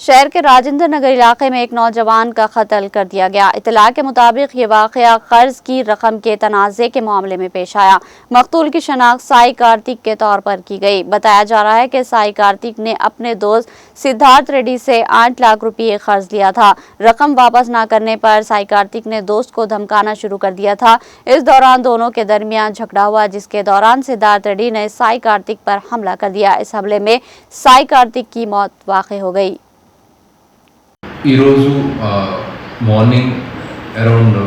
शहर के राजेंद्र नगर इलाके में एक नौजवान का कत्ल कर दिया गया। इत्तला के मुताबिक ये वाकया कर्ज की रकम के तनाज़े के मामले में पेश आया। मकतूल की शनाख्त साई कार्तिक के तौर पर की गई। बताया जा रहा है कि साई कार्तिक ने अपने दोस्त सिद्धार्थ रेड्डी से 8 लाख रुपये कर्ज लिया था। रकम वापस न करने पर साई कार्तिक ने दोस्त को धमकाना शुरू कर दिया था। इस दौरान दोनों के दरमियान झगड़ा हुआ, जिसके दौरान सिद्धार्थ रेड्डी ने साई कार्तिक पर हमला कर दिया। इस हमले में साई कार्तिक की मौत वाक़ई हो गई। ఈరోజు మార్నింగ్ అరౌండ్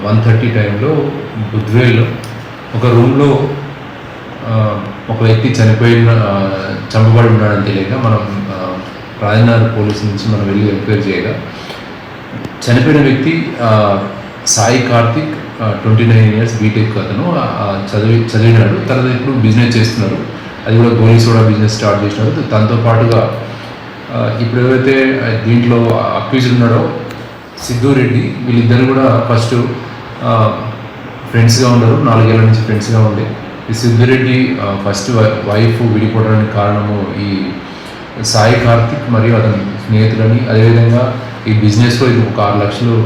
1:30 టైంలో బుద్వేల్లో ఒక రూమ్లో ఒక వ్యక్తి చంపబడి ఉన్నాడని తెలియక మనం రాజనగర్ పోలీస్ నుంచి మనం వెళ్ళి ఎంక్వైరీ చేయగా చనిపోయిన వ్యక్తి సాయి కార్తిక్ 29 ఇయర్స్ బీటెక్ అతను చదివినాడు. తర్వాత ఇప్పుడు బిజినెస్ చేస్తున్నారు. అది కూడా గోలీ సోడా బిజినెస్ స్టార్ట్ చేసినారు. దాంతో పాటుగా ఇప్పుడు ఎవరైతే దీంట్లో అక్యూజ్డ్ ఉన్నాడో సిద్ధు రెడ్డి, వీళ్ళిద్దరు కూడా ఫస్ట్ ఫ్రెండ్స్గా ఉన్నారు. 4 ఏళ్ల నుంచి ఫ్రెండ్స్గా ఉండే ఈ సిద్ధు రెడ్డి ఫస్ట్ వైఫ్ విడిపోవడానికి కారణము ఈ సాయి కార్తిక్ మరియు అతని స్నేహితులని, అదేవిధంగా ఈ బిజినెస్లో ఇది ఒక 6 లక్షలు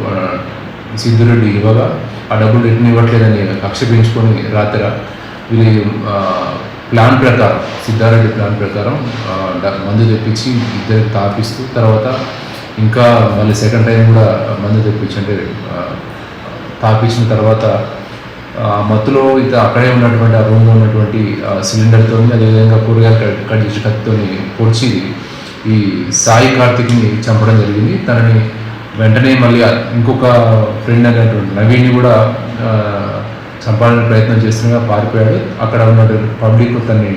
సిద్ధు రెడ్డి ఇవ్వగా ఆ డబ్బులు రిటర్న్ ఇవ్వట్లేదని కక్ష పెంచుకొని రాత్రి వీళ్ళ ప్లాన్ ప్రకారం, సిద్ధారెడ్డి ప్లాన్ ప్రకారం మందు తెప్పించి ఇద్దరికి తాపిస్తూ, తర్వాత ఇంకా మళ్ళీ సెకండ్ టైం కూడా మందు తెప్పించి అంటే తాపించిన తర్వాత మత్తులో అక్కడే ఉన్నటువంటి ఆ రూమ్లో ఉన్నటువంటి సిలిండర్తో, అదేవిధంగా కూరగాయలు కట్ చేసి కత్తితో పొడిచి ఈ సాయి కార్తిక్ని చంపడం జరిగింది. తనని వెంటనే మళ్ళీ ఇంకొక ఫ్రెండ్ అనేటువంటి నవీన్ని కూడా చంపాలని ప్రయత్నం చేస్తున్నా పారిపోయాడు. అక్కడ ఉన్న పబ్లిక్ తన్ని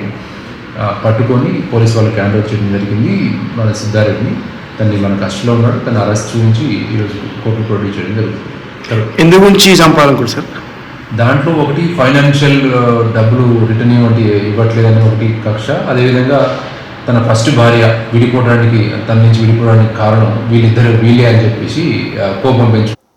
పట్టుకొని పోలీసు వాళ్ళకి హ్యాండ్ ఓవర్ చేయడం జరిగింది. మన సిద్ధారెడ్డిని తన్ని మన కస్టడీలో ఉన్నాడు. తను అరెస్ట్ చూపించి ఈరోజు కోర్టు ప్రొడ్యూస్ చేయడం జరుగుతుంది. ఎందు గురించి చంపాలనుకుంటు సార్? దాంట్లో ఒకటి ఫైనాన్షియల్ డబ్బులు రిటర్న్ ఇవ్వట్లేదని ఒకటి కక్ష, అదేవిధంగా తన ఫస్ట్ భార్య తన నుంచి విడిపోవడానికి కారణం వీళ్ళే అని చెప్పేసి కోపం పెంచు